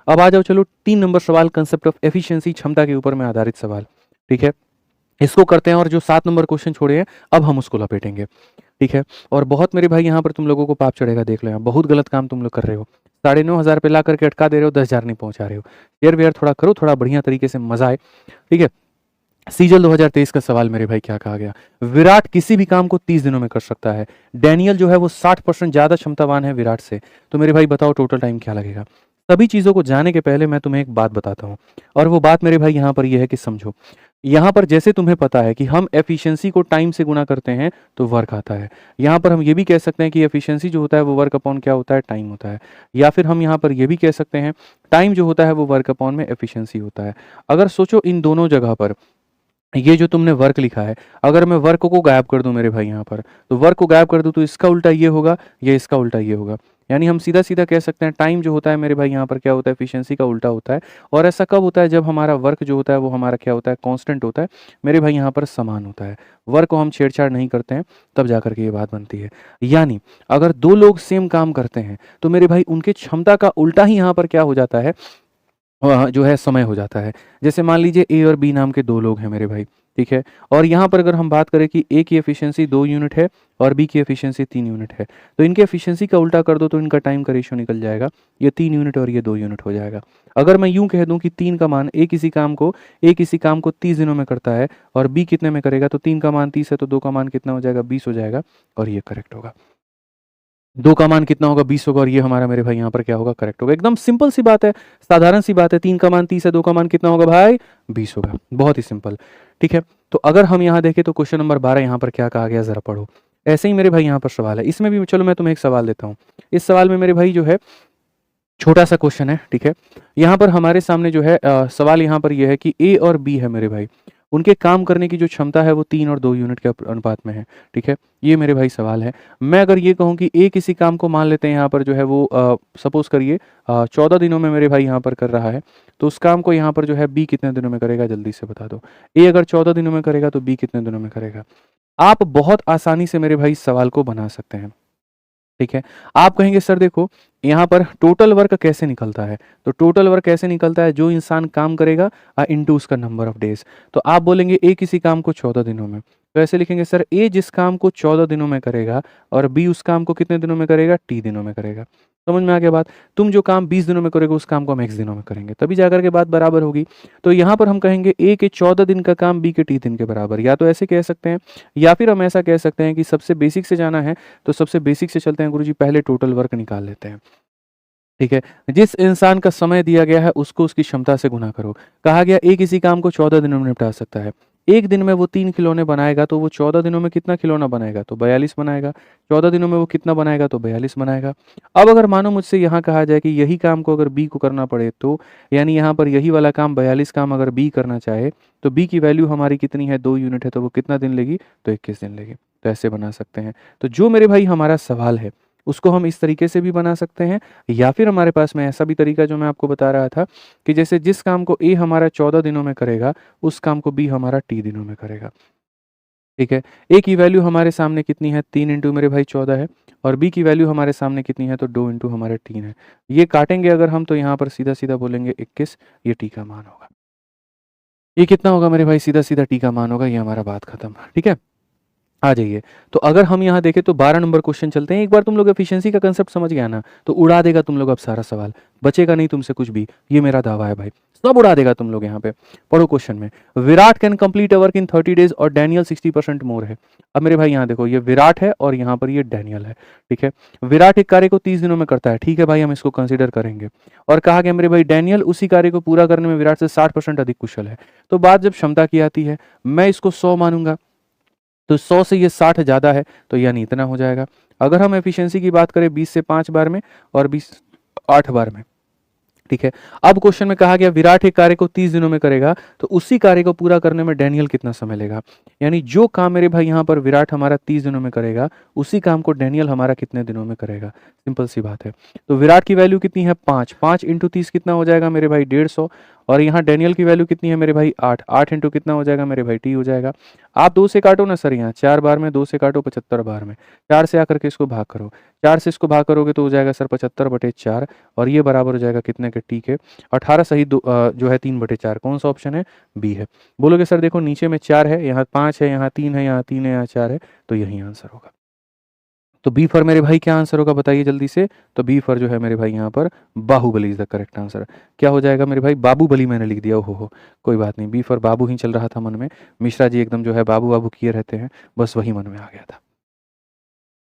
अब आ जाओ चलो 3 नंबर सवाल, कंसेप्ट ऑफ एफिशिएंसी, क्षमता के ऊपर में आधारित सवाल। ठीक है, इसको करते हैं और जो 7 नंबर क्वेश्चन छोड़े हैं अब हम उसको लपेटेंगे। ठीक है, और बहुत मेरे भाई यहाँ पर तुम लोगों को पाप चढ़ेगा, देख लो यहाँ बहुत गलत काम तुम लोग कर रहे हो। 9,500 पे ला करके अटका दे रहे हो, 10,000 नहीं पहुंचा रहे हो। शेयर वेयर थोड़ा करो, थोड़ा बढ़िया तरीके से मजा आए। ठीक है, सीजल 2023 का सवाल मेरे भाई क्या कहा गया, विराट किसी भी काम को 30 दिनों में कर सकता है, डैनियल जो है वो 60% ज्यादा क्षमतावान है विराट से। तो मेरे भाई बताओ टोटल टाइम क्या लगेगा। सभी चीजों को जाने के पहले मैं तुम्हें एक बात बताता हूं, और वो बात मेरे भाई यहाँ पर यह है कि समझो, यहाँ पर जैसे तुम्हें पता है कि हम एफिशिएंसी को टाइम से गुना करते हैं तो वर्क आता है। यहाँ पर हम ये भी कह सकते हैं कि एफिशिएंसी जो होता है वो वर्क अपॉन क्या होता है, टाइम होता है। या फिर हम यहाँ पर ये भी कह सकते हैं टाइम जो होता है वो वर्क अपॉन में एफिशिएंसी होता है। अगर सोचो इन दोनों जगह पर ये जो तुमने वर्क लिखा है, अगर मैं वर्क को गायब कर दूं मेरे भाई यहाँ पर, तो वर्क को गायब कर दूं तो इसका उल्टा ये होगा, या इसका उल्टा ये होगा। यानी हम सीधा सीधा कह सकते हैं टाइम जो होता है मेरे भाई यहाँ पर क्या होता है, एफिशिएंसी का उल्टा होता है। और ऐसा कब होता है, जब हमारा वर्क जो होता है वो हमारा क्या होता है, कांस्टेंट होता है मेरे भाई यहाँ पर, समान होता है। वर्क को हम छेड़छाड़ नहीं करते हैं, तब जाकर के ये बात बनती है। यानी अगर दो लोग सेम काम करते हैं तो मेरे भाई उनकी क्षमता का उल्टा ही यहाँ पर क्या हो जाता है, जो है समय हो जाता है। जैसे मान लीजिए ए और बी नाम के दो लोग हैं मेरे भाई। ठीक है, और यहाँ पर अगर हम बात करें कि ए की एफिशिएंसी 2 यूनिट है और बी की एफिशिएंसी 3 यूनिट है, तो इनकी एफिशिएंसी का उल्टा कर दो तो इनका टाइम का रेशियो निकल जाएगा, ये 3 यूनिट और ये 2 यूनिट हो जाएगा। अगर मैं यूं कह दूं कि 3 का मान ए किसी काम को 30 दिनों में करता है और बी कितने में करेगा, तो 3 का मान 30 है तो 2 का मान कितना हो जाएगा, 20 हो जाएगा, और ये करेक्ट होगा। 2 का मान कितना होगा, 20 होगा, और ये हमारा मेरे भाई यहाँ पर क्या होगा, करेक्ट होगा। एकदम सिंपल सी बात है, साधारण सी बात है। 3 का मान 30 है, 2 का मान कितना होगा भाई, 20 होगा, बहुत ही सिंपल। ठीक है, तो अगर हम यहाँ देखें तो क्वेश्चन नंबर 12 यहाँ पर क्या कहा गया, जरा पढ़ो। ऐसे ही मेरे भाई यहाँ पर सवाल है, इसमें भी चलो मैं तुम्हें एक सवाल देता हूँ। इस सवाल में मेरे भाई जो है छोटा सा क्वेश्चन है। ठीक है, यहाँ पर हमारे सामने जो है सवाल यहाँ पर यह है कि ए और बी है मेरे भाई, उनके काम करने की जो क्षमता है वो 3 और 2 यूनिट के अनुपात में है। ठीक है, ये मेरे भाई सवाल है। मैं अगर ये कहूँ कि ए किसी काम को मान लेते हैं यहाँ पर जो है वो सपोज करिए 14 दिनों में मेरे भाई यहाँ पर कर रहा है, तो उस काम को यहाँ पर जो है बी कितने दिनों में करेगा, जल्दी से बता दो। ए अगर 14 दिनों में करेगा तो बी कितने दिनों में करेगा। आप बहुत आसानी से मेरे भाई सवाल को बना सकते हैं। ठीक है, आप कहेंगे सर देखो यहाँ पर टोटल वर्क कैसे निकलता है, तो टोटल वर्क कैसे निकलता है, जो इंसान काम करेगा इनटू उसका नंबर ऑफ डेज। तो आप बोलेंगे ए किसी काम को 14 दिनों में, तो ऐसे लिखेंगे सर ए जिस काम को 14 दिनों में करेगा और बी उस काम को कितने दिनों में करेगा, टी दिनों में करेगा। समझ में आ गया बात। तुम जो काम 20 दिनों में करोगे उस काम को हम x दिनों में करेंगे, तभी जाकर के बात बराबर होगी। तो यहाँ पर हम कहेंगे ए के 14 दिन का काम बी के टी दिन के बराबर, या तो ऐसे कह सकते हैं, या फिर हम ऐसा कह सकते हैं कि सबसे बेसिक से जाना है तो सबसे बेसिक से चलते हैं गुरुजी, पहले टोटल वर्क निकाल लेते हैं। ठीक है, जिस इंसान का समय दिया गया है उसको उसकी क्षमता से गुना करो। कहा गया एक इसी काम को 14 दिनों में निपटा सकता है, एक दिन में वो 3 खिलौने बनाएगा, तो वो 14 दिनों में कितना खिलौना बनाएगा, तो 42 बनाएगा। 14 दिनों में वो कितना बनाएगा, तो 42 बनाएगा। अब अगर मानो मुझसे यहाँ कहा जाए कि यही काम को अगर बी को करना पड़े, तो यानी यहाँ पर यही वाला काम 42 काम अगर बी करना चाहे, तो बी की वैल्यू हमारी कितनी है, 2 यूनिट है, तो वो कितना दिन लेगी, तो 21 दिन लेगी। तो ऐसे बना सकते हैं। तो जो मेरे भाई हमारा सवाल है उसको हम इस तरीके से भी बना सकते हैं, या फिर हमारे पास में ऐसा भी तरीका जो मैं आपको बता रहा था कि जैसे जिस काम को ए हमारा 14 दिनों में करेगा उस काम को बी हमारा टी दिनों में करेगा। ठीक है, ए की वैल्यू हमारे सामने कितनी है, 3 इंटू मेरे भाई 14 है, और बी की वैल्यू हमारे सामने कितनी है, तो 2 इंटू हमारे 3 है। ये काटेंगे अगर हम तो यहाँ पर सीधा सीधा बोलेंगे 21, ये टी का मान होगा। ये कितना होगा मेरे भाई, सीधा सीधा टी का मान होगा। ये हमारा बात खत्म। ठीक है, आ जाइए। तो अगर हम यहाँ देखें तो 12 नंबर क्वेश्चन चलते हैं। एक बार तुम लोग एफिशिएंसी का कंसेप्ट समझ गया ना, तो उड़ा देगा तुम लोग अब सारा सवाल, बचेगा नहीं तुमसे कुछ भी, ये मेरा दावा है भाई, सब उड़ा देगा तुम लोग यहाँ पे। पढ़ो क्वेश्चन में, Virat can complete a work in 30 days और डैनियल 60% मोर है। अब मेरे भाई यहाँ देखो, ये विराट है और यहाँ पर ये डैनियल है। ठीक है, विराट एक कार्य को 30 दिनों में करता है, ठीक है भाई, हम इसको कंसिडर करेंगे। और कहा गया मेरे भाई डैनियल उसी कार्य को पूरा करने में विराट से 60% अधिक कुशल है। तो बात जब क्षमता की आती है, मैं इसको 100 मानूंगा, तो 100 से ये 60 ज़्यादा है, तो यानी इतना हो जाएगा। अगर हम एफिशिएंसी की बात करें 20 से 5 बार में और 20 8 बार में। ठीक है, अब क्वेश्चन में कहा गया विराट एक कार्य को 30 दिनों में करेगा, तो उसी कार्य को पूरा करने में डैनियल कितना समय लेगा। यानी जो काम मेरे भाई यहाँ पर विराट हमारा 30 दिनों में करेगा, उसी काम को डैनियल हमारा कितने दिनों में करेगा। सिंपल सी बात है। तो विराट की वैल्यू कितनी है, 5 इंटू 30 कितना हो जाएगा मेरे भाई, 150, और यहाँ डेनियल की वैल्यू कितनी है मेरे भाई 8, 8 इंटू कितना हो जाएगा मेरे भाई टी हो जाएगा। आप 2 से काटो ना सर, यहाँ 4 बार में 2 से काटो 75 बार में, 4 से आकर के इसको भाग करो, 4 से इसको भाग करोगे तो हो जाएगा सर 75/4 और ये बराबर हो जाएगा कितने के टी के 18 सही जो है 3/4। कौन सा ऑप्शन है? बी है। बोलोगे सर देखो नीचे में 4 है, यहाँ 5 है, यहाँ 3 है, यहाँ 3 है, यहाँ 4 है, तो यही आंसर होगा। तो बी फॉर मेरे भाई क्या आंसर होगा बताइए जल्दी से। तो बी फॉर जो है मेरे भाई यहाँ पर Baahubali is the correct answer. क्या हो जाएगा मेरे भाई? बाबूबली मैंने लिख दिया, ओहो हो, कोई बात नहीं, बी फॉर बाबू ही चल रहा था मन में, मिश्रा जी एकदम जो है बाबू बाबू किए रहते हैं, बस वही मन में आ गया था।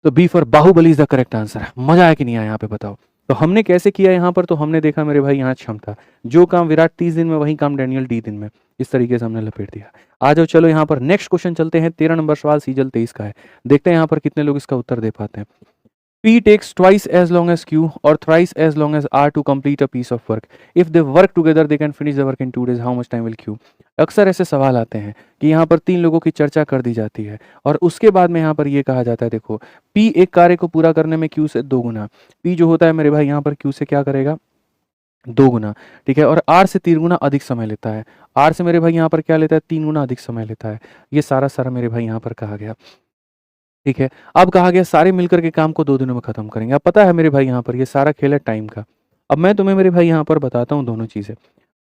तो B for Baahubali is the correct answer. मजा आया कि नहीं आया यहाँ पे बताओ। तो हमने कैसे किया यहाँ पर? तो हमने देखा मेरे भाई यहाँ क्षमता, जो काम विराट 30 दिन में वही काम डेनियल डी दिन में, इस तरीके से हमने लपेट दिया। आ जाओ चलो यहाँ पर नेक्स्ट क्वेश्चन चलते हैं। 13 नंबर सवाल सीजल 23 का है। देखते हैं यहाँ पर कितने लोग इसका उत्तर दे पाते हैं। P takes twice as long as Q or thrice as long as R to complete a piece of work. If they work together, they can finish the work in 2 days. How much time will Q? अक्सर ऐसे सवाल आते हैं कि यहाँ पर 3 लोगों की चर्चा कर दी जाती है और उसके बाद में यहाँ पर ये कहा जाता है, देखो P एक कार्य को पूरा करने में Q से 2 गुना, P जो होता है मेरे भाई यहाँ पर Q से क्या करेगा? 2 गुना, ठीक है, और R से 3 गुना अधिक समय लेता है। R से मेरे भाई यहाँ पर क्या लेता है? 3 गुना अधिक समय लेता है। ये सारा सारा मेरे भाई यहाँ पर कहा गया, ठीक है। अब कहा गया सारे मिलकर के काम को 2 दिनों में खत्म करेंगे। अब पता है मेरे भाई यहाँ पर ये सारा खेल है टाइम का। अब मैं तुम्हें मेरे भाई यहाँ पर बताता हूँ दोनों चीज़ें,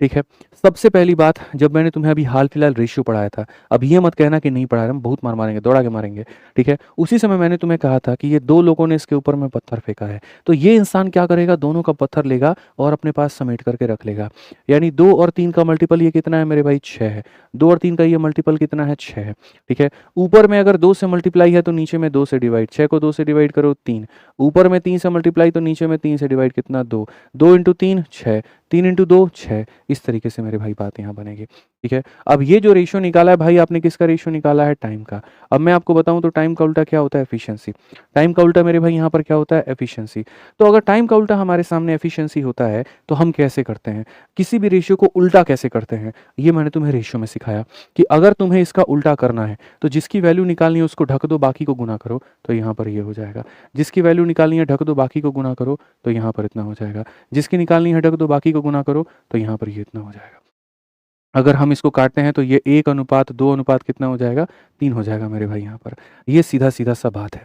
ठीक है। सबसे पहली बात, जब मैंने तुम्हें अभी हाल फिलहाल रेशियो पढ़ाया था, अब ये मत कहना कि नहीं पढ़ा रहे, हम बहुत मार मारेंगे, दौड़ा के मारेंगे, ठीक है। उसी समय मैंने तुम्हें कहा था कि ये 2 लोगों ने इसके ऊपर में पत्थर फेंका है, तो ये इंसान क्या करेगा? दोनों का पत्थर लेगा और अपने पास समेट करके रख लेगा। यानी 2 और 3 का मल्टीपल ये कितना है मेरे भाई? 6 है। 2 और 3 का ये मल्टीपल कितना है? 6 है, ठीक है। ऊपर में अगर 2 से मल्टीप्लाई है तो नीचे में 2 से डिवाइड, 6 को 2 से डिवाइड करो 3, ऊपर में 3 से मल्टीप्लाई तो नीचे में 3 से डिवाइड कितना? 2, 2 इंटू 3 6, 3 इंटू 2 6, इस तरीके से मेरे भाई बात यहाँ बनेगी, ठीक है। अब ये जो रेशियो निकाला है भाई आपने, किसका रेशियो निकाला है? टाइम का। अब मैं आपको बताऊं तो टाइम का उल्टा क्या होता है? एफिशिएंसी। टाइम का उल्टा मेरे भाई यहाँ पर क्या होता है? एफिशिएंसी। तो अगर टाइम का उल्टा हमारे सामने एफिशिएंसी होता है तो हम कैसे करते हैं? किसी भी रेशियो को उल्टा कैसे करते हैं, ये मैंने तुम्हें रेशियो में सिखाया कि अगर तुम्हें इसका उल्टा करना है तो जिसकी वैल्यू निकालनी है उसको ढक दो, बाकी को गुना करो, तो यहाँ पर ये हो जाएगा। जिसकी वैल्यू निकालनी है ढक दो, बाकी को गुना करो, तो यहाँ पर इतना हो जाएगा। जिसकी निकालनी है ढक दो, बाकी को गुना करो, तो यहाँ पर ये इतना हो जाएगा। अगर हम इसको काटते हैं तो ये 1:2 अनुपात कितना हो जाएगा? 3 हो जाएगा मेरे भाई यहाँ पर। ये सीधा सीधा सा बात है,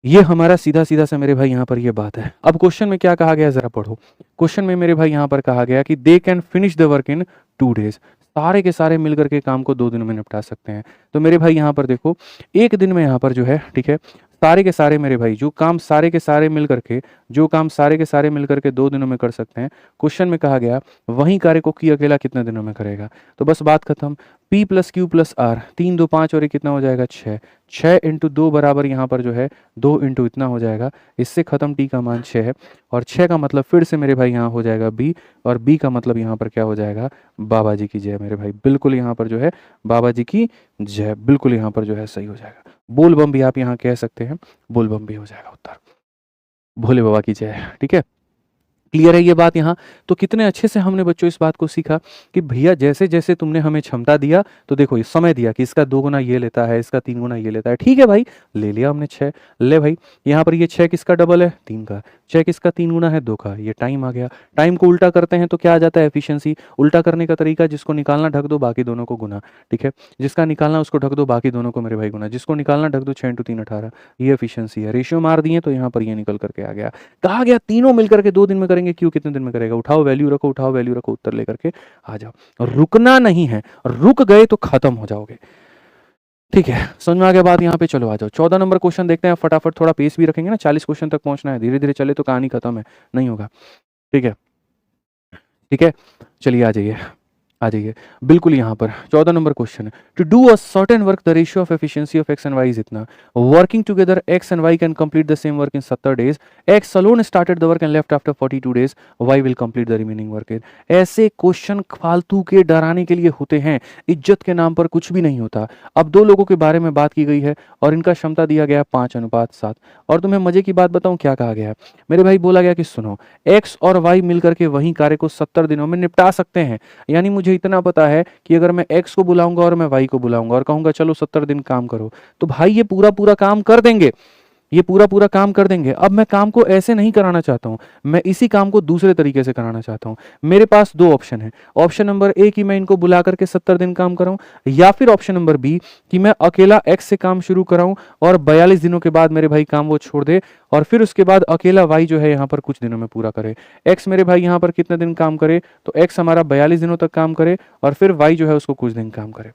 ये हमारा सीधा सीधा सा मेरे भाई यहाँ पर ये बात है। अब क्वेश्चन में क्या कहा गया जरा पढ़ो। क्वेश्चन में मेरे भाई यहाँ पर कहा गया कि they can finish the work in 2 days. सारे के सारे मिलकर के काम को 2 दिनों में निपटा सकते हैं। तो मेरे भाई यहाँ पर देखो, एक दिन में यहाँ पर जो है, ठीक है, सारे के सारे मेरे भाई जो काम सारे के सारे मिल करके, जो काम सारे के सारे मिल करके 2 दिनों में कर सकते हैं, क्वेश्चन में कहा गया वही कार्य को की अकेला कितने दिनों में करेगा। तो बस बात खत्म। P plus q plus r, 3 2 5 और ये कितना हो जाएगा? 6, 6 इंटू 2 बराबर यहाँ पर जो है 2 इंटू इतना हो जाएगा। इससे खत्म, टी का मान 6 है और 6 का मतलब फिर से मेरे भाई यहाँ हो जाएगा बी, और बी का मतलब यहाँ पर क्या हो जाएगा? बाबा जी की जय मेरे भाई, बिल्कुल यहाँ पर जो है बाबा जी की जय, बिल्कुल यहाँ पर जो है सही हो जाएगा। बोल बम भी आप यहाँ कह सकते हैं, बोल बम भी हो जाएगा उत्तर। भोले बाबा की जय, ठीक है। क्लियर है ये बात यहाँ? तो कितने अच्छे से हमने बच्चों इस बात को सीखा कि भैया जैसे जैसे तुमने हमें क्षमता दिया, तो देखो ये समय दिया कि इसका 2 गुना ये लेता है, इसका 3 गुना ये लेता है, ठीक है भाई, ले लिया हमने 6। ले भाई यहाँ पर ये 6 किसका डबल है? 3 का। 6 किसका? 3 गुना है 2 का। ये टाइम आ गया। टाइम को उल्टा करते हैं तो क्या आ जाता है? एफिशिएंसी। उल्टा करने का तरीका, जिसको निकालना ढक दो, बाकी दोनों को गुना, ठीक है। जिसका निकालना उसको ढक दो, बाकी दोनों को मेरे भाई गुना, जिसको निकालना ढक दो, 6 इंटू 3 18, ये एफिशिएंसी है। रेशियो मार दिए तो यहाँ पर ये निकल करके आ गया। कहा गया तीनों मिलकर के 2 दिन में करेंगे, क्यों कितने दिन में करेगा? उठाओ वैल्यू रखो, उठाओ वैल्यू रखो, उत्तर लेकर के आ जाओ। रुकना नहीं है, रुक गए तो खत्म हो जाओगे, ठीक है। समझ में आ गया बात यहाँ पे? चलो आ जाओ 14 नंबर क्वेश्चन देखते हैं फटाफट। थोड़ा पेस भी रखेंगे ना, 40 क्वेश्चन तक पहुंचना है, धीरे धीरे चले तो कहानी खत्म है, नहीं होगा, ठीक है, ठीक है। चलिए आ जाइए, आ जाइए बिल्कुल यहाँ पर 14 नंबर क्वेश्चन है। To do a certain work the ratio of efficiency of x and y is इतना। Working together x and y can complete the same work in 70 days. X alone started the work and left after 42 days. Y will complete the remaining work in. ऐसे question फालतू के डराने के लिए होते हैं, इज्जत के नाम पर कुछ भी नहीं होता। अब 2 लोगों के बारे में बात की गई है और इनका क्षमता दिया गया 5:7। और तुम्हें मजे की बात बताऊं क्या कहा गया है मेरे भाई? बोला गया कि सुनो, एक्स और वाई मिलकर के वही कार्य को 70 दिनों में निपटा सकते हैं। यानी मुझे इतना पता है कि अगर मैं x को बुलाऊंगा और मैं y को बुलाऊंगा और कहूंगा चलो 70 दिन काम करो, तो भाई ये पूरा पूरा काम कर देंगे। ये पूरा काम कर देंगे। अब मैं काम को ऐसे नहीं कराना चाहता हूँ, मैं इसी काम को दूसरे तरीके से कराना चाहता हूँ। मेरे पास 2 ऑप्शन है। ऑप्शन नंबर ए कि मैं इनको बुला करके 70 दिन काम कराऊँ, या फिर ऑप्शन नंबर बी कि मैं अकेला एक्स से काम शुरू कराऊँ और 42 दिनों के बाद मेरे भाई काम वो छोड़ दे और फिर उसके बाद अकेला वाई जो है यहाँ पर कुछ दिनों में पूरा करे। एक्स मेरे भाई यहाँ पर कितने दिन काम करे, तो एक्स हमारा 42 दिनों तक काम करे और फिर वाई जो है उसको कुछ दिन काम करे।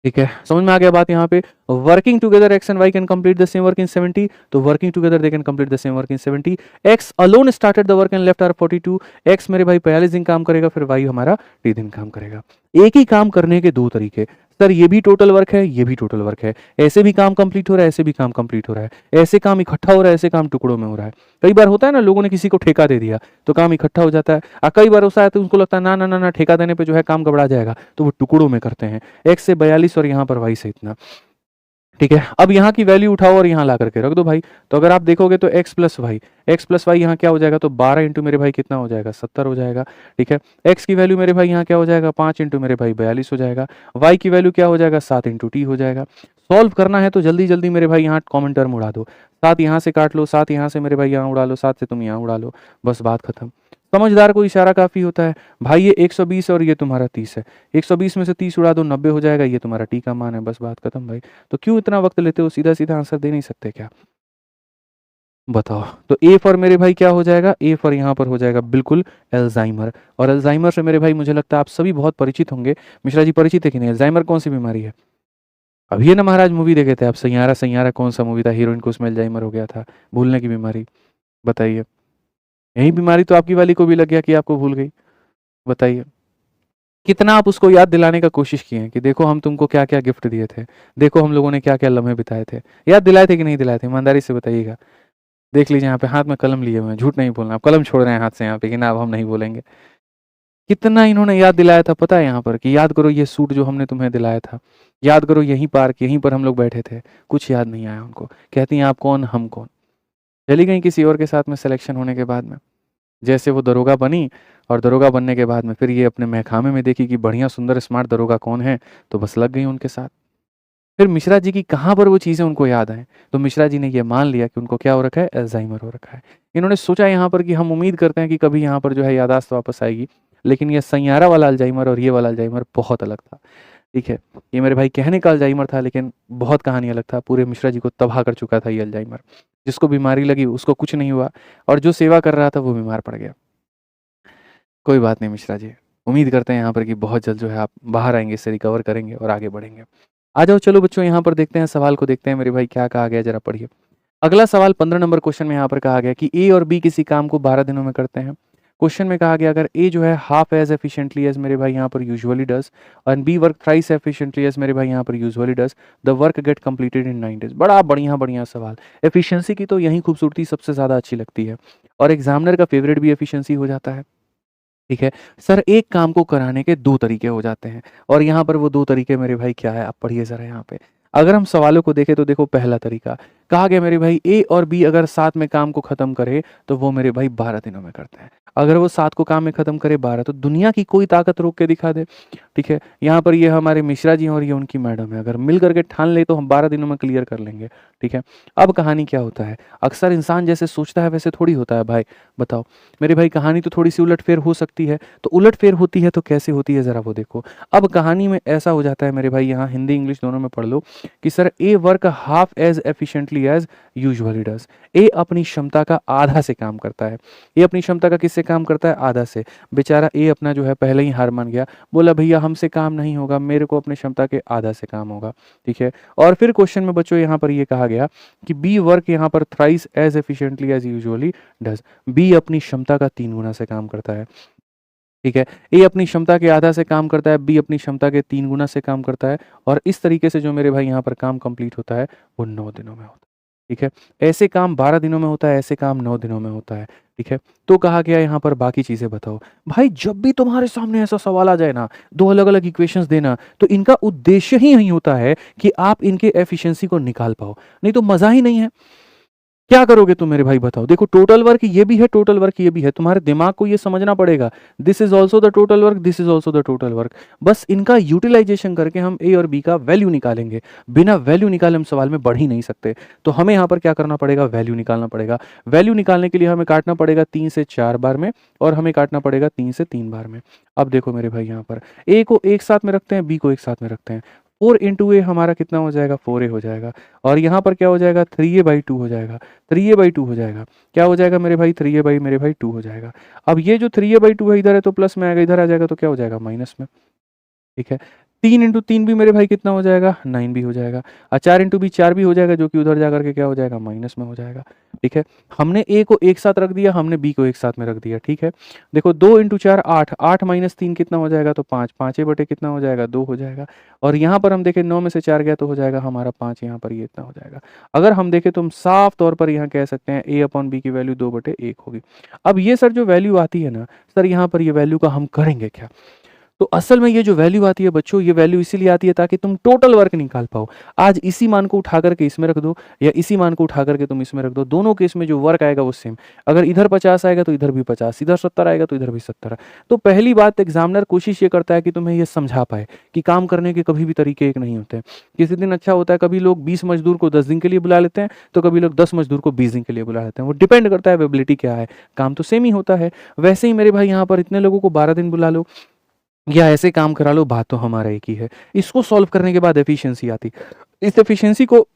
ठीक है, समझ में आ गया बात। यहाँ पे working together x and y can complete the same work in 70, तो working together they can complete the same work in 70। X alone started the work and left are 42, x मेरे भाई 42 दिन काम करेगा, फिर वाई हमारा 3 दिन काम करेगा। एक ही काम करने के 2 तरीके, सर ये भी टोटल वर्क है, ये भी टोटल वर्क है, ऐसे भी काम कंप्लीट हो रहा है, ऐसे भी काम कंप्लीट हो रहा है, ऐसे काम इकट्ठा हो रहा है, ऐसे काम टुकड़ों में हो रहा है। कई बार होता है ना, लोगों ने किसी को ठेका दे दिया तो काम इकट्ठा हो जाता है, और कई बार होता है तो उनको लगता है ना ना ना ना ठेका देने पे जो है काम गड़बड़ा जाएगा, तो वो टुकड़ों में करते हैं। एक्स से 42 और यहाँ पर वाई से इतना। ठीक है, अब यहाँ की वैल्यू उठाओ और यहाँ ला करके रख दो भाई। तो अगर आप देखोगे तो x प्लस वाई यहाँ क्या हो जाएगा, तो 12 इंटू मेरे भाई कितना हो जाएगा, 70 हो जाएगा। ठीक है, x की वैल्यू मेरे भाई यहाँ क्या हो जाएगा, 5 इंटू मेरे भाई 42 हो जाएगा। y की वैल्यू क्या हो जाएगा, 7 इंटू टी हो जाएगा। सॉल्व करना है तो जल्दी जल्दी मेरे भाई यहाँ कॉमन टर्म उड़ा दो, 7 यहाँ से काट लो, 7 यहाँ से मेरे भाई यहाँ उड़ा लो, 7 से तुम यहाँ उड़ा लो, बस बात खत्म। समझदार को इशारा काफी होता है भाई। ये 120 और ये तुम्हारा 30 है, 120 में से 30 उड़ा दो, 90 हो जाएगा, ये तुम्हारा टी का मान है, बस बात खत्म भाई। तो क्यों इतना वक्त लेते हो, सीधा सीधा आंसर दे नहीं सकते क्या, बताओ। तो ए फॉर मेरे भाई क्या हो जाएगा, ए फॉर यहाँ पर हो जाएगा बिल्कुल अल्जाइमर। और अल्जाइमर से मेरे भाई मुझे लगता है आप सभी बहुत परिचित होंगे। मिश्रा जी परिचित है कि नहीं, अल्जाइमर कौन सी बीमारी है? अभी ये ना महाराज मूवी देखे थे आप, सैयारा सैयारा कौन सा मूवी था, हीरोइन को उसमें अल्जाइमर हो गया था, भूलने की बीमारी। बताइए, यही बीमारी तो आपकी वाली को भी लग गया कि आपको भूल गई। बताइए कितना आप उसको याद दिलाने का कोशिश किए हैं कि देखो हम तुमको क्या क्या गिफ्ट दिए थे, देखो हम लोगों ने क्या क्या लम्हे बिताए थे। याद दिलाए थे कि नहीं दिलाए थे, ईमानदारी से बताइएगा। देख लीजिए यहाँ पे हाथ में कलम लिए हुए हैं, झूठ नहीं बोलना, आप कलम छोड़ रहे हैं हाथ से यहाँ पे कि ना अब हम नहीं बोलेंगे। कितना इन्होंने याद दिलाया था पता है यहाँ पर, कि याद करो ये सूट जो हमने तुम्हें दिलाया था, याद करो यहीं पार्क यहीं पर हम लोग बैठे थे। कुछ याद नहीं आया उनको, कहती हैं आप कौन हम कौन। चली गई किसी और के साथ में सिलेक्शन होने के बाद में। जैसे वो दरोगा बनी और दरोगा बनने के बाद में फिर ये अपने महकामे में देखी कि बढ़िया सुंदर स्मार्ट दरोगा कौन है, तो बस लग गई उनके साथ। फिर मिश्रा जी की कहाँ पर वो चीज़ें उनको याद आए, तो मिश्रा जी ने ये मान लिया कि उनको क्या हो रखा है, अल्जाइमर हो रखा है। इन्होंने सोचा यहाँ पर कि हम उम्मीद करते हैं कि कभी यहाँ पर जो है याददाश्त वापस आएगी, लेकिन ये सैयारा वाला अल्जाइमर और ये वाला अल्जाइमर बहुत अलग था। ठीक है, ये मेरे भाई कहने का अल्जाइमर था, लेकिन बहुत कहानी अलग था। पूरे मिश्रा जी को तबाह कर चुका था ये अल्जाइमर। जिसको बीमारी लगी उसको कुछ नहीं हुआ, और जो सेवा कर रहा था वो बीमार पड़ गया। कोई बात नहीं मिश्रा जी, उम्मीद करते हैं यहाँ पर कि बहुत जल्द जो है आप बाहर आएँगे, इससे रिकवर करेंगे और आगे बढ़ेंगे। आ जाओ चलो बच्चों, यहाँ पर देखते हैं सवाल को, देखते हैं मेरे भाई क्या कहा गया, ज़रा पढ़िए। अगला सवाल 15 नंबर क्वेश्चन में यहाँ पर कहा गया कि ए और बी किसी काम को 12 दिनों में करते हैं। क्वेश्चन में कहा गया अगर ए जो है हाफ एज एफिशिएंटली एज मेरे भाई यहाँ पर usually does, and B work thrice efficiently as मेरे भाई यहाँ पर usually does, the work get completed in 9 days. बड़ा बढ़िया बढ़िया सवाल। एफिशिएंसी की तो यही खूबसूरती सबसे ज़्यादा अच्छी लगती है, और एग्जामिनर का फेवरेट भी एफिशिएंसी हो जाता है। ठीक है सर, एक काम को कराने के 2 तरीके हो जाते हैं, और यहाँ पर वो 2 तरीके मेरे भाई क्या है, आप पढ़िए ज़रा यहाँ पे। अगर हम सवालों को देखें तो देखो, पहला तरीका कहा गया मेरे भाई ए और बी अगर साथ में काम को खत्म करे तो वो मेरे भाई 12 दिनों में करते हैं। अगर वो साथ को काम में खत्म करे 12, तो दुनिया की कोई ताकत रोक के दिखा दे। ठीक है, यहाँ पर ये हमारे मिश्रा जी हैं और ये उनकी मैडम है, अगर मिल करके ठान ले तो हम 12 दिनों में क्लियर कर लेंगे। ठीक है, अब कहानी क्या होता है, अक्सर इंसान जैसे सोचता है वैसे थोड़ी होता है भाई। बताओ मेरे भाई, कहानी तो थोड़ी सी उलटफेर हो सकती है, तो उलटफेर होती है तो कैसे होती है ज़रा वो देखो। अब कहानी में ऐसा हो जाता है मेरे भाई, यहाँ हिंदी इंग्लिश दोनों में पढ़ लो, कि sir A work half as efficiently as usually does. A अपनी क्षमता का आधा से काम करता है। ए अपनी क्षमता का किससे काम करता है, आधा से। बेचारा ए अपना जो है पहले ही हार मान गया, बोला भैया हमसे काम नहीं होगा, मेरे को अपनी क्षमता के आधा से काम होगा। ठीक है, और फिर क्वेश्चन में बच्चों यहाँ पर ये कहा गया कि बी वर्क यहाँ पर thrice as efficiently as usually does. B अपनी क्षमता का 3 गुना से काम करता है। ठीक है, ए अपनी क्षमता के आधा से काम करता है, बी अपनी क्षमता के 3 गुना से काम करता है, और इस तरीके से जो मेरे भाई यहाँ पर काम कंप्लीट होता है वो 9 दिनों में होता है। ठीक है, ऐसे काम 12 दिनों में होता है, ऐसे काम 9 दिनों में होता है। ठीक है, तो कहा गया यहाँ पर बाकी चीज़ें बताओ। भाई जब भी तुम्हारे सामने ऐसा सवाल आ जाए ना, 2 अलग-अलग इक्वेशंस देना, तो इनका उद्देश्य ही यही होता है कि आप इनके एफिशिएंसी को निकाल पाओ, नहीं तो मज़ा ही नहीं है। क्या करोगे तुम मेरे भाई बताओ? देखो टोटल वर्क ये भी है, टोटल वर्क ये भी है, तुम्हारे दिमाग को ये समझना पड़ेगा, this is also the total work, this is also the total work. बस इनका यूटिलाइजेशन करके हम ए और बी का वैल्यू निकालेंगे। बिना वैल्यू निकाले हम सवाल में बढ़ ही नहीं सकते। तो हमें यहाँ पर क्या करना पड़ेगा? वैल्यू निकालना पड़ेगा। वैल्यू निकालने के लिए हमें काटना पड़ेगा 3 से 4 बार में, और हमें काटना पड़ेगा 3 से 3 बार में। अब देखो मेरे भाई यहाँ पर ए को एक साथ में रखते हैं, बी को एक साथ में रखते हैं। 4 इंटू ए हमारा कितना हो जाएगा? 4a हो जाएगा। और यहाँ पर क्या हो जाएगा? 3a/2 हो जाएगा। 3a/2 हो जाएगा। क्या हो जाएगा मेरे भाई? 3a/2 हो जाएगा। अब ये जो 3a/2 है इधर है तो प्लस में आएगा, इधर आ जाएगा तो क्या हो जाएगा? माइनस में। ठीक है। 3 इंटू 3 भी मेरे भाई कितना हो जाएगा? 9 भी हो जाएगा। और 4 इंटू भी 4 भी हो जाएगा, जो कि उधर जाकर के क्या हो जाएगा? माइनस में हो जाएगा। ठीक है। हमने ए को एक साथ रख दिया, हमने बी को एक साथ में रख दिया। ठीक है। देखो 2 इंटू 4 8, 8 माइनस 3 कितना हो जाएगा? तो 5, 5 बटे कितना हो जाएगा? 2 हो जाएगा। और यहाँ पर हम देखें 9 में से 4 गया तो हो जाएगा हमारा 5, यहाँ पर ये इतना हो जाएगा। अगर हम देखें तो हम साफ तौर पर यहाँ कह सकते हैं a/b की वैल्यू 2/1 होगी। अब ये सर जो वैल्यू आती है ना सर, यहाँ पर ये वैल्यू का हम करेंगे क्या? तो असल में ये जो वैल्यू आती है बच्चों, ये वैल्यू इसीलिए आती है ताकि तुम टोटल वर्क निकाल पाओ। आज इसी मान को उठा करके इसमें रख दो, या इसी मान को उठा करके तुम इसमें रख दो, दोनों केस में जो वर्क आएगा वो सेम। अगर इधर 50 आएगा तो इधर भी 50, इधर 70 आएगा तो इधर भी 70। तो पहली बात एग्जामिनर कोशिश ये करता है कि तुम्हें ये समझा पाए कि काम करने के कभी भी तरीके एक नहीं होते हैं। किसी दिन अच्छा होता है, कभी लोग 20 मजदूर को 10 दिन के लिए बुला लेते हैं, तो कभी लोग 10 मजदूर को 20 दिन के लिए बुला लेते हैं। वो डिपेंड करता है अवेबिलिटी क्या है, काम तो सेम ही होता है। वैसे ही मेरे भाई यहाँ पर इतने लोगों को 12 दिन बुला लो या ऐसे काम करा लो, बात तो हमारा एक ही है। इसको सॉल्व करने के बाद एफिशिएंसी आती। इस एफिशिएंसी को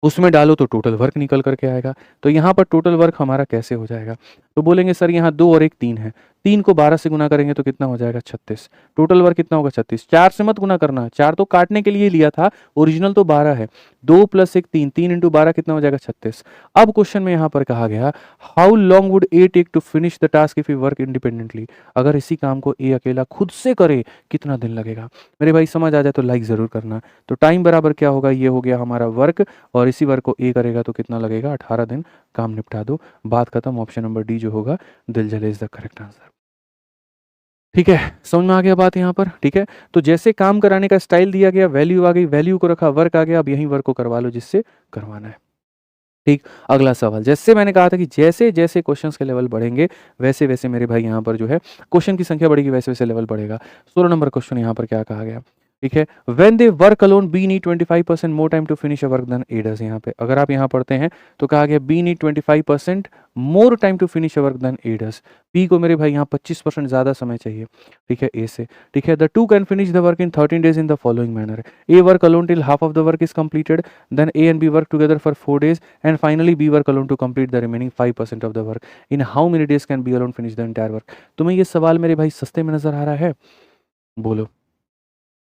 उसमें डालो तो टोटल वर्क निकल करके आएगा। तो यहाँ पर टोटल वर्क हमारा कैसे हो जाएगा? तो बोलेंगे सर यहाँ 2 और 1 3 है, 3 को 12 से गुना करेंगे तो कितना हो जाएगा? 36। टोटल वर्क कितना होगा? 36। 4 से मत गुना करना, 4 तो काटने के लिए लिया था, ओरिजिनल तो 12 है। 2 + 1 3, 3 इंटू 12 कितना हो जाएगा? 36। अब क्वेश्चन में यहाँ पर कहा गया how long would A take to finish the task if you work independently. अगर इसी काम को ए अकेला खुद से करे कितना दिन लगेगा? मेरे भाई समझ आ जाए तो लाइक जरूर करना। तो टाइम बराबर क्या होगा? ये हो गया हमारा वर्क, और इसी वर्क को ए करेगा तो कितना लगेगा? 18 दिन। काम निपटा दो, बात खत्म। ऑप्शन नंबर डी जो होगा दिल जले इज द करेक्ट आंसर। ठीक है, समझ में आ गया बात यहाँ पर? ठीक है। तो जैसे काम कराने का स्टाइल दिया गया, वैल्यू आ गई, वैल्यू को रखा, वर्क आ गया, अब यही वर्क को करवा लो जिससे करवाना है। ठीक। अगला सवाल, जैसे मैंने कहा था कि जैसे जैसे क्वेश्चंस के लेवल बढ़ेंगे वैसे वैसे मेरे भाई यहाँ पर जो है क्वेश्चन की संख्या बढ़ेगी, वैसे वैसे लेवल बढ़ेगा। 16 नंबर क्वेश्चन यहाँ पर क्या कहा गया? ठीक है। When they work alone B need 25% more time to finish a work than A does. यहाँ पे अगर आप यहाँ पढ़ते हैं तो कहा गया B need 25% more time to finish a work than A does. B को मेरे भाई यहाँ 25% ज़्यादा समय चाहिए, ठीक है, ए से। ठीक है। The two can finish the work in 13 days in the following manner. A work alone till half of the work is completed, then A and B work together for 4 days, and finally B work alone to complete the remaining 5% of the work. In how many days can B alone finish the entire work? तुम्हें ये सवाल मेरे भाई सस्ते में नजर आ रहा है? बोलो,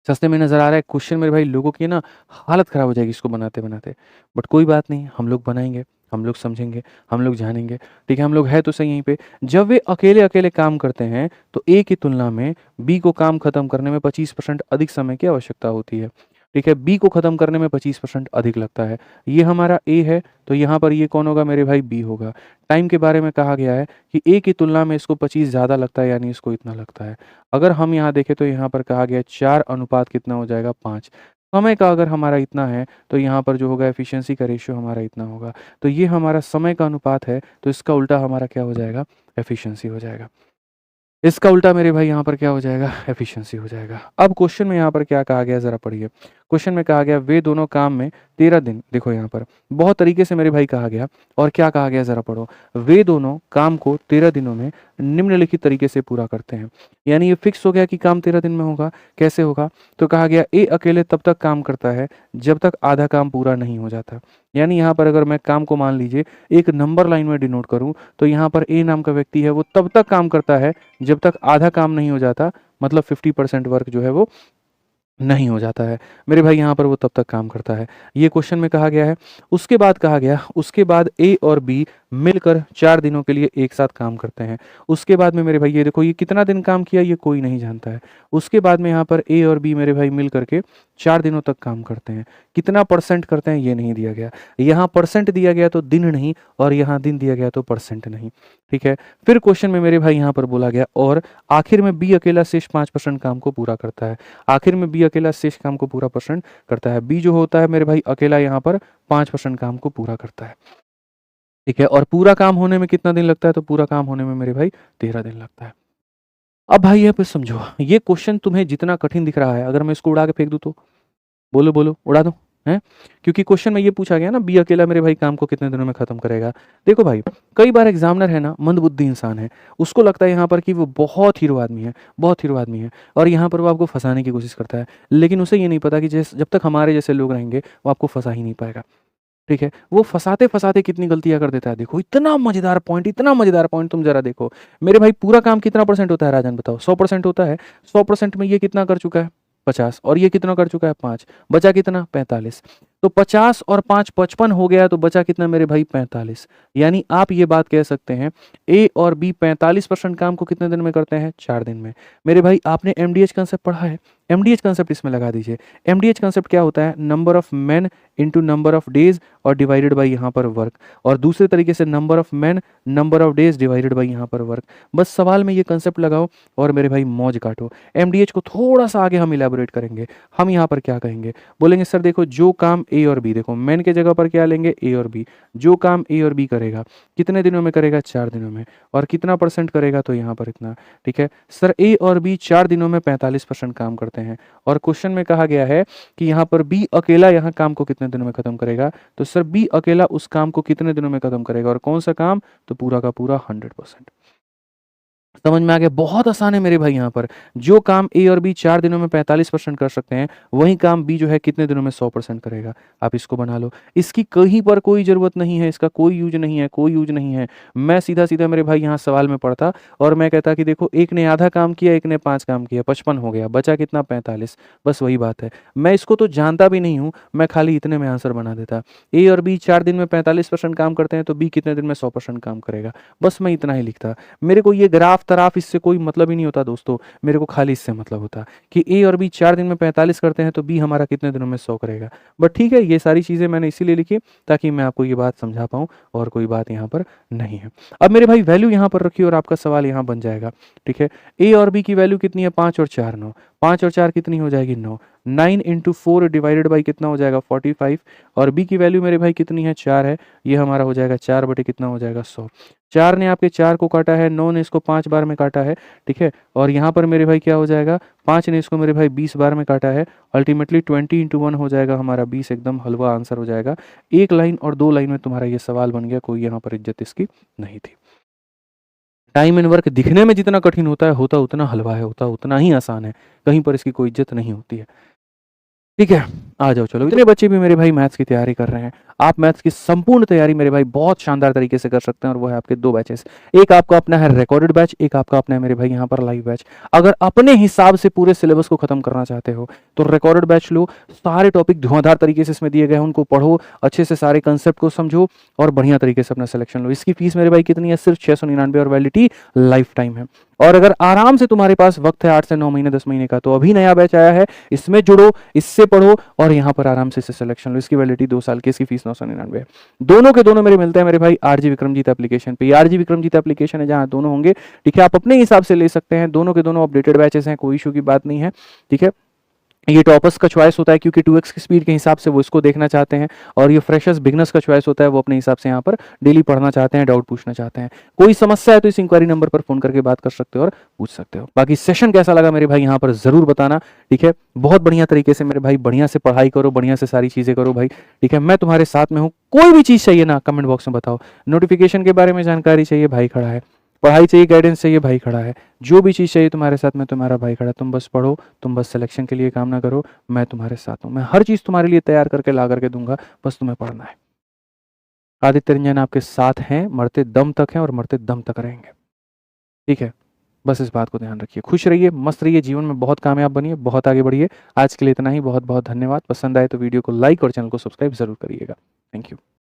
सस्ते में नजर आ रहा है? क्वेश्चन मेरे भाई लोगों की ना हालत खराब हो जाएगी इसको बनाते बनाते, बट कोई बात नहीं, हम लोग बनाएंगे, हम लोग समझेंगे, हम लोग जानेंगे। ठीक है। हम लोग है तो सही यहीं पे। जब वे अकेले अकेले काम करते हैं तो ए की तुलना में बी को काम खत्म करने में 25% अधिक समय की आवश्यकता होती है। ठीक है। बी को खत्म करने में 25% अधिक लगता है। ये हमारा ए है, तो यहाँ पर ये कौन होगा मेरे भाई? बी होगा। टाइम के बारे में कहा गया है कि ए की तुलना में इसको 25 ज़्यादा लगता है, यानी इसको इतना लगता है। अगर हम यहाँ देखें तो यहाँ पर कहा गया 4 अनुपात कितना हो जाएगा? 5। समय का अगर हमारा इतना है तो यहाँ पर जो होगा एफिशिएंसी का रेशियो हमारा इतना होगा। तो ये हमारा समय का अनुपात है, तो इसका उल्टा हमारा क्या हो जाएगा? एफिशिएंसी हो जाएगा। इसका उल्टा मेरे भाई यहाँ पर क्या हो जाएगा? एफिशिएंसी हो जाएगा। अब क्वेश्चन में यहाँ पर क्या कहा गया ज़रा पढ़िए। क्वेश्चन में कहा गया वे दोनों काम में 13 दिन, देखो यहाँ पर बहुत तरीके से मेरे भाई कहा गया, और क्या कहा गया ज़रा पढ़ो। वे दोनों काम को 13 दिनों में निम्नलिखित तरीके से पूरा करते हैं। यानी ये फिक्स हो गया कि काम 13 दिन में होगा। कैसे होगा? तो कहा गया ए अकेले तब तक काम करता है जब तक आधा काम पूरा नहीं हो जाता। यानी यहाँ पर अगर मैं काम को मान लीजिए एक नंबर लाइन में डिनोट करूँ तो यहाँ पर ए नाम का व्यक्ति है वो तब तक काम करता है जब तक आधा काम नहीं हो जाता, मतलब 50% वर्क जो है वो नहीं हो जाता है। मेरे भाई यहाँ पर वो तब तक काम करता है। ये क्वेश्चन में कहा गया है। उसके बाद कहा गया, उसके बाद ए और बी मिलकर 4 दिनों के लिए एक साथ काम करते हैं। उसके बाद में मेरे भाई ये देखो ये कितना दिन काम किया ये कोई नहीं जानता है। उसके बाद में यहाँ पर ए और बी मेरे भाई मिल करके 4 दिनों तक काम करते हैं। कितना परसेंट करते हैं ये नहीं दिया गया। यहाँ परसेंट दिया गया तो दिन नहीं, और यहाँ दिन दिया गया तो परसेंट नहीं। ठीक है। फिर क्वेश्चन में मेरे भाई यहाँ पर बोला गया और आखिर में बी अकेला शेष 5% काम को पूरा करता है। आखिर में बी अकेला शेष काम को पूरा परसेंट करता है। बी जो होता है मेरे भाई अकेला यहाँ पर 5% काम को पूरा करता है। ठीक है? और पूरा काम होने में कितना दिन लगता है? तो पूरा काम होने में मेरे भाई 13 दिन लगता है। अब भाई यहाँ पे समझो, ये क्वेश्चन तुम्हें जितना कठिन दिख रहा है, अगर मैं इसको उड़ा के फेंक दूँ तो? बोलो, बोलो, उड़ा दूँ? हैं? क्योंकि क्वेश्चन में ये पूछा गया ना, बी अकेला मेरे भाई काम को कितने दिनों में खत्म करेगा? देखो भाई, कई बार एग्ज़ामिनर है ना, मंदबुद्धि इंसान है, उसको लगता है यहाँ पर कि वो बहुत हीरो आदमी है, बहुत हीरो आदमी है, और यहाँ पर वो आपको फँसाने की कोशिश करता है। लेकिन उसे ये नहीं पता कि जब तक हमारे जैसे लोग रहेंगे, वो आपको फँसा ही नहीं पाएगा। ठीक है? वो फँसाते-फँसाते कितनी गलतियाँ कर देता है, देखो इतना मज़ेदार पॉइंट तुम ज़रा देखो। मेरे भाई पूरा काम कितना परसेंट होता है राजन बताओ? 100% होता है। 100% में ये कितना कर चुका है? 50, और ये कितना कर चुका है? 5, बचा कितना? 45। तो 50 और 5 55 हो गया, तो बचा कितना मेरे भाई? 45। यानी आप ये बात कह सकते हैं, ए और बी 45% काम को कितने दिन में करते हैं? 4 दिन में। मेरे भाई आपने एमडीएच कांसेप्ट पढ़ा है? एमडीएच कांसेप्ट इसमें लगा दीजिए। एमडीएच कांसेप्ट क्या होता है? Number of main into number of days और डिवाइडेड बाई यहाँ पर वर्क, और दूसरे तरीके से number of main number of days divided by यहाँ पर वर्क। बस सवाल में ये कंसेप्ट लगाओ और मेरे भाई मौज काटो। एमडीएच को थोड़ा सा आगे हम इलेबोरेट करेंगे। हम यहाँ पर क्या कहेंगे? बोलेंगे सर देखो, जो काम ए और बी, देखो मेन के जगह पर क्या लेंगे? ए और बी। जो काम ए और बी करेगा कितने दिनों में करेगा? 4 दिनों में। और कितना परसेंट करेगा? तो यहाँ पर इतना। ठीक है सर, ए और बी 4 दिनों में 45% काम करते हैं, और क्वेश्चन में कहा गया है कि यहाँ पर बी अकेला यहाँ काम को कितने दिनों में खत्म करेगा? तो सर बी अकेला उस काम को कितने दिनों में खत्म करेगा, और कौन सा काम? तो पूरा का पूरा 100%। समझ में आ गया? बहुत आसान है मेरे भाई। यहाँ पर जो काम ए और बी 4 दिनों में 45% कर सकते हैं, वही काम बी जो है कितने दिनों में 100% करेगा। आप इसको बना लो। इसकी कहीं पर कोई ज़रूरत नहीं है, इसका कोई यूज़ नहीं है, कोई यूज़ नहीं है। मैं सीधा-सीधा मेरे भाई यहाँ सवाल में पढ़ता और मैं कहता कि देखो, एक ने आधा काम किया, एक ने 5 काम किया, 55 हो गया, बचा कितना? 45। बस वही बात है। मैं इसको तो जानता भी नहीं हूँ, मैं खाली इतने में आंसर बना देता। ए और बी 4 दिन में 45% काम करते हैं, तो बी कितने दिन में 100% काम करेगा। बस मैं इतना ही लिखता। मेरे को ये ग्राफ-तराफ इससे कोई मतलब ही नहीं होता दोस्तों, मेरे को खाली इससे मतलब होता कि ए और बी 4 दिन में 45 करते हैं, तो बी हमारा कितने दिनों में 100 करेगा। बट ठीक है, ये सारी चीज़ें मैंने इसीलिए लिखी ताकि मैं आपको ये बात समझा पाऊँ, और कोई बात यहाँ पर नहीं है। अब मेरे भाई वैल्यू यहाँ पर रखिए और आपका सवाल यहाँ बन जाएगा। ठीक है, ए और बी की वैल्यू कितनी है? 5 और 4 9। 5 और 4 कितनी हो जाएगी? 9। 9 इंटू 4 डिवाइडेड बाई कितना हो जाएगा? 45। और बी की वैल्यू मेरे भाई कितनी है? 4 है। ये हमारा हो जाएगा 4 बटे कितना हो जाएगा? 100। 4 ने आपके 4 को काटा है, 9 ने इसको 5 बार में काटा है। ठीक है, और यहाँ पर मेरे भाई क्या हो जाएगा? 5 ने इसको मेरे भाई 20 बार में काटा है। अल्टीमेटली 20 इंटू 1 हो जाएगा हमारा 20। एकदम हलवा आंसर हो जाएगा। 1 लाइन और 2 लाइन में तुम्हारा ये सवाल बन गया। कोई यहाँ पर इज्जत इसकी नहीं थी। टाइम एंड वर्क दिखने में जितना कठिन होता है, होता उतना हलवा है, होता उतना ही आसान है। कहीं पर इसकी कोई इज्जत नहीं होती है। ठीक है, आ जाओ चलो। इतने बच्चे भी मेरे भाई मैथ्स की तैयारी कर रहे हैं। आप मैथ्स की संपूर्ण तैयारी मेरे भाई बहुत शानदार तरीके से कर सकते हैं, और वो है आपके 2 बैचेस। एक आपका अपना है रिकॉर्डेड बैच, एक आपका अपना है मेरे भाई यहाँ पर लाइव बैच। अगर अपने हिसाब से पूरे सिलेबस को खत्म करना चाहते हो, तो रिकॉर्डेड बैच लो। सारे टॉपिक धुआंधार तरीके से इसमें दिए गए हैं, उनको पढ़ो, अच्छे से सारे कंसेप्ट को समझो और बढ़िया तरीके से अपना सिलेक्शन लो। इसकी फीस मेरे भाई कितनी है? सिर्फ 699, और वैलिडिटी लाइफ टाइम है। और अगर आराम से तुम्हारे पास वक्त है 8 से 9 महीने 10 महीने का, तो अभी नया बैच आया है, इसमें जुड़ो, इससे पढ़ो और यहाँ पर आराम से इसे सिलेक्शन लो। इसकी वैलिडिटी 2 साल की, इसकी फीस 999 है। दोनों के दोनों मेरे मिलते हैं मेरे भाई आरजी विक्रमजीत एप्लीकेशन पे। आरजी विक्रमजीत एप्लीकेशन है जहाँ दोनों होंगे। ठीक है, आप अपने हिसाब से ले सकते हैं। दोनों के दोनों अपडेटेड बैचेस हैं, कोई इशू की बात नहीं है। ठीक है, ये टॉपर्स का चॉइस होता है क्योंकि 2x की स्पीड के हिसाब से वो इसको देखना चाहते हैं, और ये फ्रेशर्स बिगनर्स का चॉइस होता है, वो अपने हिसाब से यहाँ पर डेली पढ़ना चाहते हैं, डाउट पूछना चाहते हैं। कोई समस्या है तो इस इंक्वायरी नंबर पर फोन करके बात कर सकते हो और पूछ सकते हो। बाकी सेशन कैसा लगा मेरे भाई यहाँ पर जरूर बताना। ठीक है, बहुत बढ़िया तरीके से मेरे भाई बढ़िया से पढ़ाई करो, बढ़िया से सारी चीजें करो भाई। ठीक है, मैं तुम्हारे साथ में हूँ। कोई भी चीज चाहिए ना, कमेंट बॉक्स में बताओ। नोटिफिकेशन के बारे में जानकारी चाहिए, भाई खड़ा है। पढ़ाई चाहिए, गाइडेंस चाहिए, भाई खड़ा है। जो भी चीज़ चाहिए तुम्हारे साथ में, तुम्हारा भाई खड़ा है। तुम बस पढ़ो, तुम बस सिलेक्शन के लिए काम ना करो, मैं तुम्हारे साथ हूँ। मैं हर चीज़ तुम्हारे लिए तैयार करके ला करके दूंगा, बस तुम्हें पढ़ना है। आदित्य रंजन आपके साथ हैं, मरते दम तक हैं और मरते दम तक रहेंगे। ठीक है, बस इस बात को ध्यान रखिए। खुश रहिए, मस्त रहिए, जीवन में बहुत कामयाब बनिए, बहुत आगे बढ़िए। आज के लिए इतना ही। बहुत बहुत धन्यवाद। पसंद आए तो वीडियो को लाइक और चैनल को सब्सक्राइब जरूर करिएगा। Thank you.